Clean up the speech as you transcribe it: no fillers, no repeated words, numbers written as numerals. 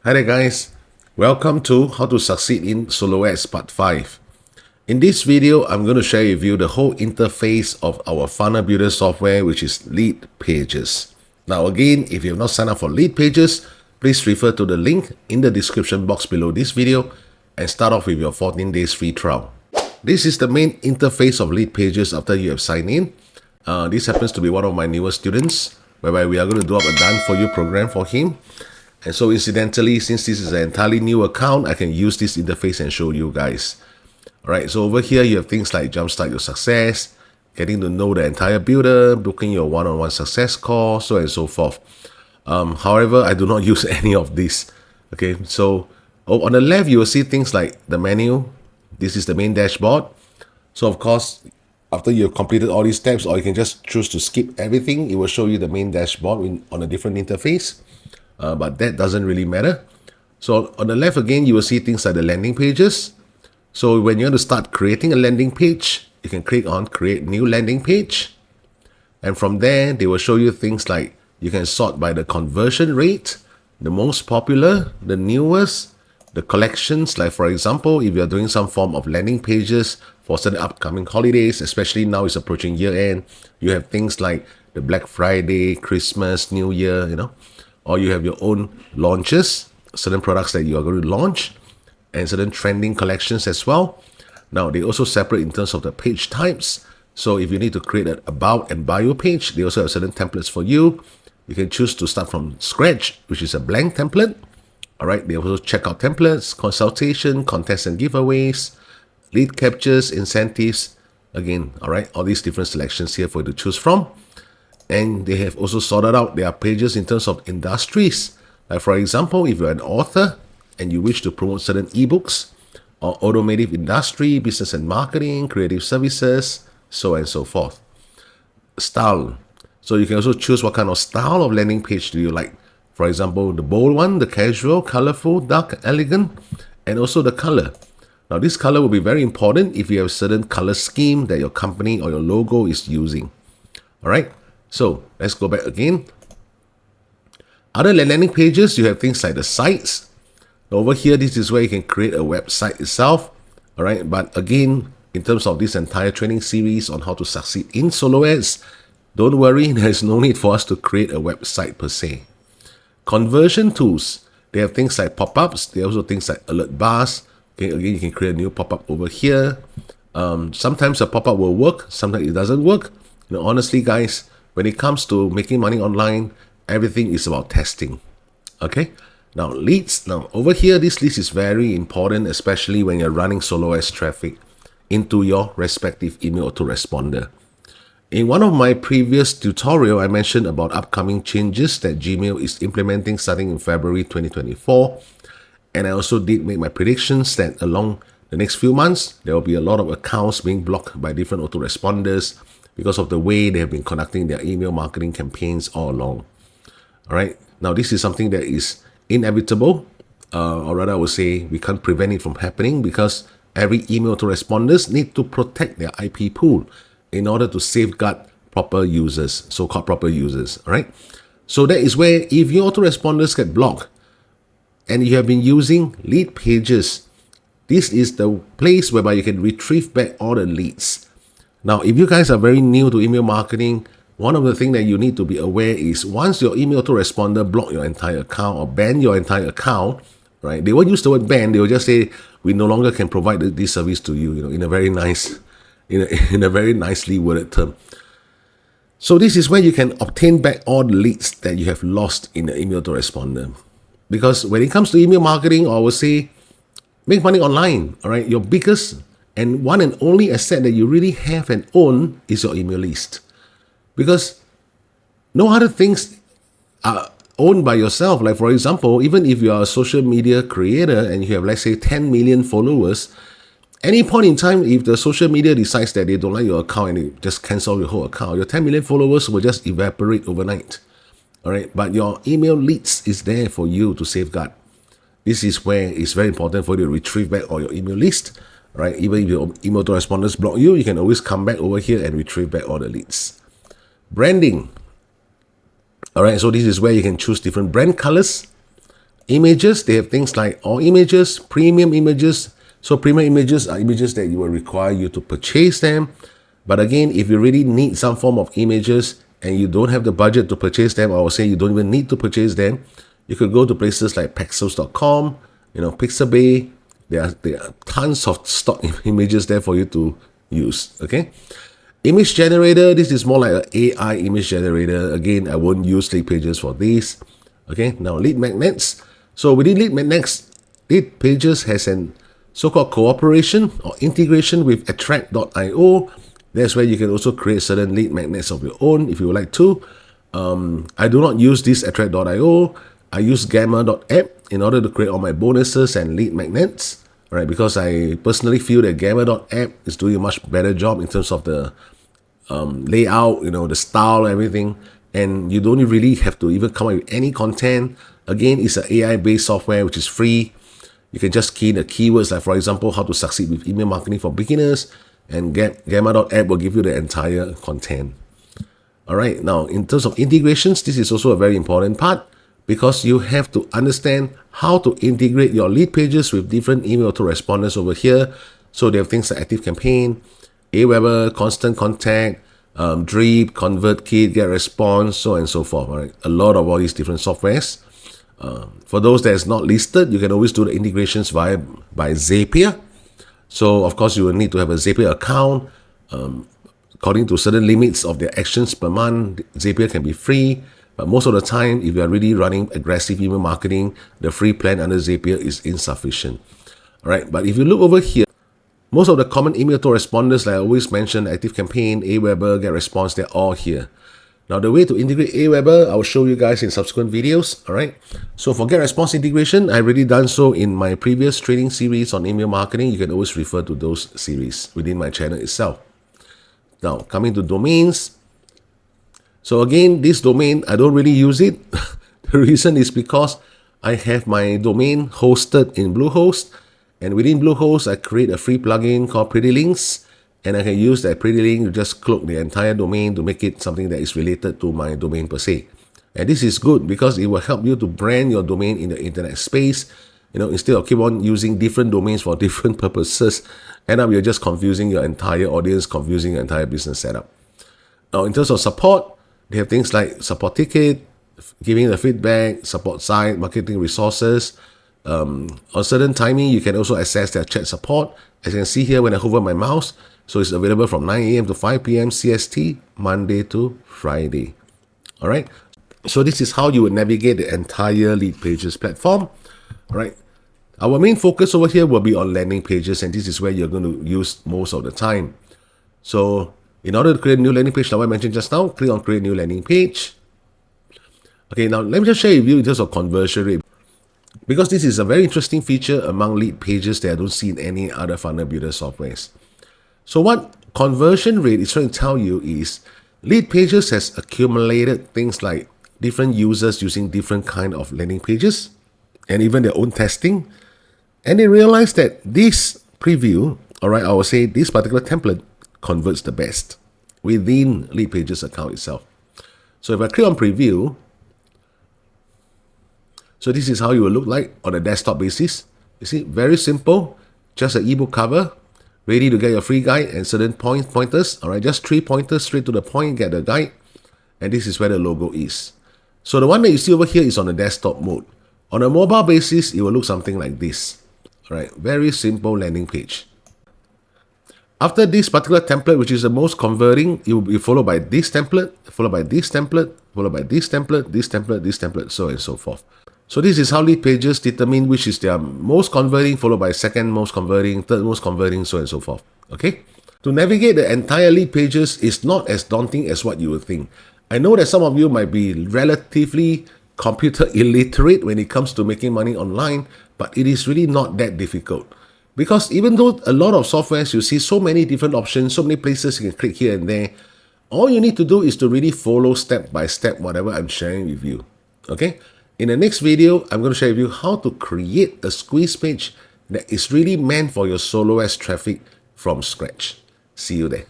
Hi there guys, welcome to How to Succeed in Solo Ads Part 5. In this video, I'm going to share with you the whole interface of our funnel builder software, which is Leadpages. Now again, if you have not signed up for Leadpages, please refer to the link in the description box below this video and start off with your 14 days free trial. This is the main interface of Leadpages after you have signed in. This happens to be one of my newest students, whereby we are going to do up a done for you program for him. And so incidentally, since this is an entirely new account, I can use this interface and show you guys. Alright, so over here you have things like jumpstart your success, getting to know the entire builder, booking your one-on-one success call, so on and so forth. However, I do not use any of this. Okay, so on the left you will see things like the menu. This is the main dashboard. So of course, after you've completed all these steps, or you can just choose to skip everything, it will show you the main dashboard on a different interface. But that doesn't really matter. So on the left again, you will see things like the landing pages. So when you want to start creating a landing page, you can click on create new landing page. And from there, they will show you things like you can sort by the conversion rate, the most popular, the newest, the collections. Like for example, if you're doing some form of landing pages for certain upcoming holidays, especially now it's approaching year end, you have things like the Black Friday, Christmas, New Year, or you have your own launches, certain products that you are going to launch, and certain trending collections as well. Now, they also separate in terms of the page types. So if you need to create an about and bio page, they also have certain templates for you. You can choose to start from scratch, which is a blank template. All right, they also checkout templates, consultation, contests and giveaways, lead captures, incentives. Again, all right, all these different selections here for you to choose from. And they have also sorted out their pages in terms of industries. Like for example, if you're an author and you wish to promote certain ebooks, or automotive industry, business and marketing, creative services, so on and so forth. Style. So you can also choose what kind of style of landing page do you like. For example, the bold one, the casual, colorful, dark, elegant, and also the color. Now this color will be very important if you have a certain color scheme that your company or your logo is using. All right. So let's go back again. Other than landing pages, you have things like the sites. Over here, this is where you can create a website itself. All right. But again, in terms of this entire training series on how to succeed in solo ads, don't worry, there's no need for us to create a website per se. Conversion tools. They have things like pop-ups. They also have things like alert bars. Okay, again, you can create a new pop-up over here. Sometimes a pop-up will work. Sometimes it doesn't work. Honestly, guys, when it comes to making money online, everything is about testing. Okay. Now leads. Now over here, this list is very important, especially when you're running solo ads traffic into your respective email autoresponder. In one of my previous tutorial, I mentioned about upcoming changes that Gmail is implementing starting in February 2024. And I also did make my predictions that along the next few months, there will be a lot of accounts being blocked by different autoresponders because of the way they have been conducting their email marketing campaigns all along. All right. Now, this is something that is inevitable, or rather I would say we can't prevent it from happening because every email autoresponders need to protect their IP pool in order to safeguard proper users, so-called proper users. All right. So that is where if your autoresponders get blocked and you have been using Leadpages, this is the place whereby you can retrieve back all the leads. Now, if you guys are very new to email marketing, one of the things that you need to be aware is once your email autoresponder block your entire account or ban your entire account, right? They won't use the word ban. They will just say, we no longer can provide this service to you, in a very nice, in a very nicely worded term. So this is where you can obtain back all the leads that you have lost in the email autoresponder. Because when it comes to email marketing, I would say, make money online, all right? Your biggest and one and only asset that you really have and own is your email list. Because no other things are owned by yourself. Like for example, even if you are a social media creator and you have, let's say, 10 million followers, any point in time, if the social media decides that they don't like your account and they just cancel your whole account, your 10 million followers will just evaporate overnight. All right. But your email leads is there for you to safeguard. This is where it's very important for you to retrieve back all your email list. Right? Even if your email autoresponders block you, you can always come back over here and retrieve back all the leads. Branding. All right, so this is where you can choose different brand colors. Images, they have things like all images, premium images. So premium images are images that you will require you to purchase them. But again, if you really need some form of images and you don't have the budget to purchase them, or I would say you don't even need to purchase them, you could go to places like pexels.com, Pixabay. There are tons of stock images there for you to use. Okay. Image generator, this is more like an AI image generator. Again, I won't use Leadpages for this. Okay, now lead magnets. So within lead magnets, Leadpages has an so-called cooperation or integration with attract.io. That's where you can also create certain lead magnets of your own if you would like to. I do not use this attract.io. I use gamma.app in order to create all my bonuses and lead magnets. Right, because I personally feel that gamma.app is doing a much better job in terms of the layout, the style, everything. And you don't really have to even come up with any content. Again, it's an AI-based software which is free. You can just key in the keywords, like for example, how to succeed with email marketing for beginners, and gamma.app will give you the entire content. All right, now in terms of integrations, this is also a very important part, because you have to understand how to integrate your lead pages with different email autoresponders over here. So they have things like ActiveCampaign, AWeber, Constant Contact, Drip, ConvertKit, Getresponse, so on and so forth. Right? A lot of all these different softwares. For those that is not listed, you can always do the integrations by Zapier. So of course you will need to have a Zapier account. According to certain limits of their actions per month, Zapier can be free. But most of the time, if you are really running aggressive email marketing, the free plan under Zapier is insufficient. All right, but if you look over here, most of the common email autoresponders, like I always mention, ActiveCampaign, AWeber, Getresponse, they're all here. Now, the way to integrate AWeber, I will show you guys in subsequent videos. All right. So for Getresponse integration, I've already done so in my previous training series on email marketing. You can always refer to those series within my channel itself. Now, coming to domains. So again, this domain, I don't really use it. The reason is because I have my domain hosted in Bluehost, and within Bluehost, I create a free plugin called Pretty Links, and I can use that Pretty Link to just cloak the entire domain to make it something that is related to my domain per se. And this is good because it will help you to brand your domain in the internet space. Instead of keep on using different domains for different purposes, end up you're just confusing your entire audience, confusing your entire business setup. Now, in terms of support, they have things like support ticket, giving the feedback, support site, marketing resources. On certain timing, you can also access their chat support. As you can see here when I hover my mouse, so it's available from 9 a.m. to 5 p.m. CST, Monday to Friday. All right. So this is how you would navigate the entire Leadpages platform. All right. Our main focus over here will be on landing pages, and this is where you're going to use most of the time. So in order to create a new landing page, like I mentioned just now, click on Create New Landing Page. Okay, now let me just share with you in terms of conversion rate, because this is a very interesting feature among Leadpages that I don't see in any other funnel builder softwares. So what conversion rate is trying to tell you is Leadpages has accumulated things like different users using different kind of landing pages and even their own testing. And they realized that this preview, all right, I will say this particular template converts the best within Leadpages account itself. So if I click on preview, so this is how it will look like on a desktop basis. You see, very simple, just an ebook cover, ready to get your free guide and certain pointers. All right, just 3 pointers straight to the point, get the guide. And this is where the logo is. So the one that you see over here is on the desktop mode. On a mobile basis, it will look something like this. All right, very simple landing page. After this particular template, which is the most converting, it will be followed by this template, followed by this template, followed by this template, this template, this template, so on and so forth. So this is how Leadpages determine which is their most converting, followed by second most converting, third most converting, so on and so forth. Okay? To navigate the entire Leadpages is not as daunting as what you would think. I know that some of you might be relatively computer illiterate when it comes to making money online, but it is really not that difficult. Because even though a lot of softwares, you see so many different options, so many places you can click here and there, all you need to do is to really follow step by step whatever I'm sharing with you. Okay? In the next video, I'm going to share with you how to create a squeeze page that is really meant for your solo ads traffic from scratch. See you there.